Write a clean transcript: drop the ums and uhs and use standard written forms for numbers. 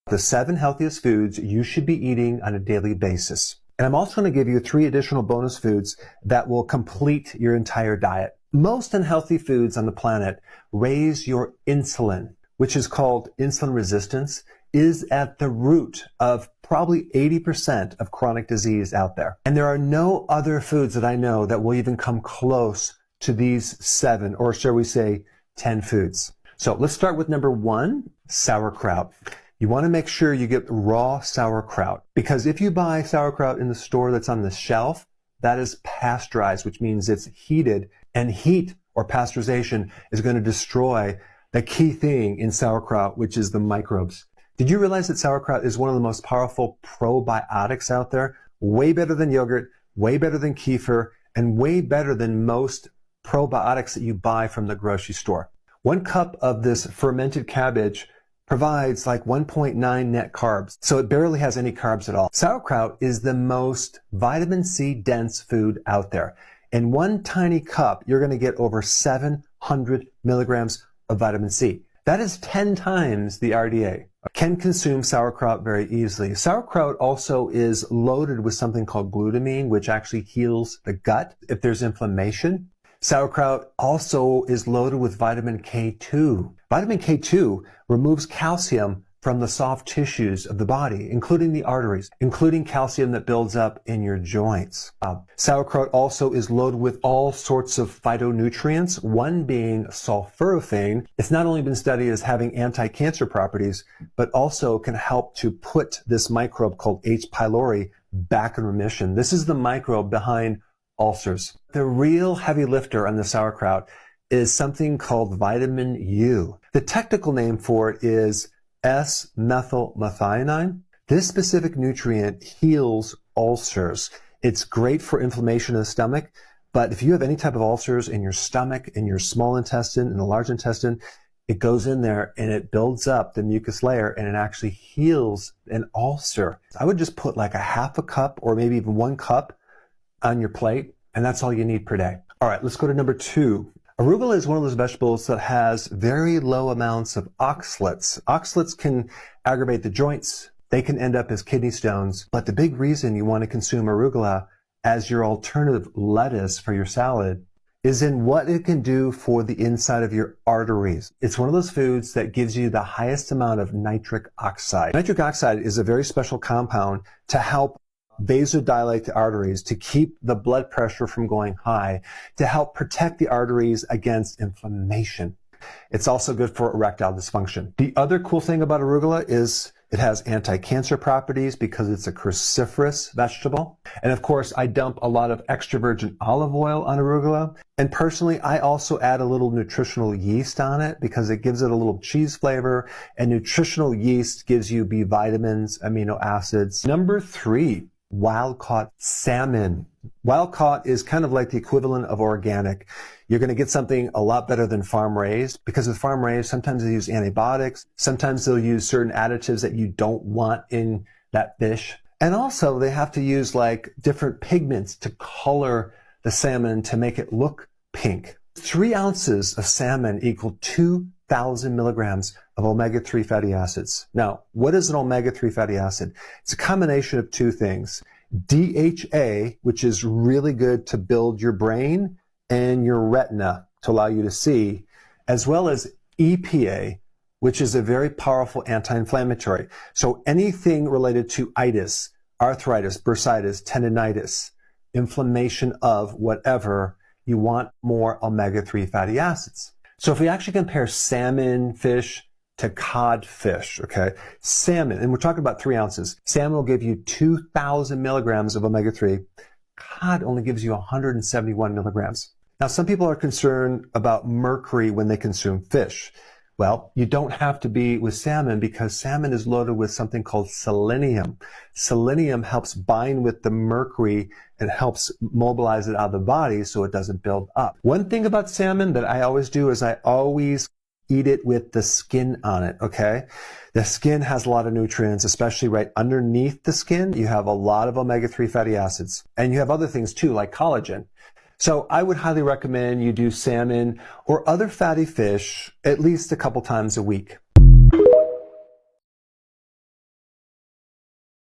the 7 healthiest foods you should be eating on a daily basis. And I'm also going to give you 3 additional bonus foods that will complete your entire diet. Most unhealthy foods on the planet raise your insulin, which is called insulin resistance, is at the root of probably 80% of chronic disease out there. And there are no other foods that I know that will even come close to these 7, or shall we say 10 foods. So let's start with number 1, sauerkraut. You want to make sure you get raw sauerkraut, because if you buy sauerkraut in the store that's on the shelf, that is pasteurized, which means it's heated, and heat or pasteurization is going to destroy the key thing in sauerkraut, which is the microbes. Did you realize that sauerkraut is one of the most powerful probiotics out there? Way better than yogurt, way better than kefir, and way better than most probiotics that you buy from the grocery store. 1 cup of this fermented cabbage provides like 1.9 net carbs, so it barely has any carbs at all. Sauerkraut is the most vitamin C dense food out there. In 1 tiny cup, you're going to get over 700 milligrams of vitamin C. That is 10 times the RDA. Can consume sauerkraut very easily. Sauerkraut also is loaded with something called glutamine, which actually heals the gut if there's inflammation. Sauerkraut also is loaded with vitamin K2. Vitamin K2 removes calcium from the soft tissues of the body, including the arteries, including calcium that builds up in your joints. Sauerkraut also is loaded with all sorts of phytonutrients, one being sulforaphane. It's not only been studied as having anti-cancer properties, but also can help to put this microbe called H. pylori back in remission. This is the microbe behind ulcers. The real heavy lifter on the sauerkraut is something called vitamin U. The technical name for it is S-methylmethionine. This specific nutrient heals ulcers. It's great for inflammation in the stomach, but if you have any type of ulcers in your stomach, in your small intestine, in the large intestine, it goes in there and it builds up the mucus layer and it actually heals an ulcer. I would just put like a half a cup or maybe even 1 cup on your plate, and that's all you need per day. All right, let's go to number 2. Arugula is one of those vegetables that has very low amounts of oxalates. Oxalates can aggravate the joints. They can end up as kidney stones. But the big reason you want to consume arugula as your alternative lettuce for your salad is in what it can do for the inside of your arteries. It's one of those foods that gives you the highest amount of nitric oxide. Nitric oxide is a very special compound to help vasodilate the arteries, to keep the blood pressure from going high, to help protect the arteries against inflammation. It's also good for erectile dysfunction. The other cool thing about arugula is it has anti-cancer properties because it's a cruciferous vegetable. And of course, I dump a lot of extra virgin olive oil on arugula. And personally, I also add a little nutritional yeast on it because it gives it a little cheese flavor. And nutritional yeast gives you B vitamins, amino acids. Number 3. Wild-caught salmon. Wild-caught is kind of like the equivalent of organic. You're going to get something a lot better than farm-raised, because with farm-raised, sometimes they use antibiotics. Sometimes they'll use certain additives that you don't want in that fish. And also, they have to use like different pigments to color the salmon to make it look pink. 3 ounces of salmon equal 2,000 milligrams of omega-3 fatty acids. Now, what is an omega-3 fatty acid? It's a combination of 2 things. DHA, which is really good to build your brain and your retina to allow you to see, as well as EPA, which is a very powerful anti-inflammatory. So anything related to itis, arthritis, bursitis, tendinitis, inflammation of whatever, you want more omega-3 fatty acids. So if we actually compare salmon fish to codfish, okay, salmon, and we're talking about 3 ounces, salmon will give you 2,000 milligrams of omega-3. Cod only gives you 171 milligrams. Now, some people are concerned about mercury when they consume fish. Well, you don't have to be with salmon because salmon is loaded with something called selenium. Selenium helps bind with the mercury and helps mobilize it out of the body so it doesn't build up. One thing about salmon that I always do is I always eat it with the skin on it, okay? The skin has a lot of nutrients, especially right underneath the skin. You have a lot of omega-3 fatty acids. And you have other things too, like collagen. So I would highly recommend you do salmon or other fatty fish at least a couple times a week.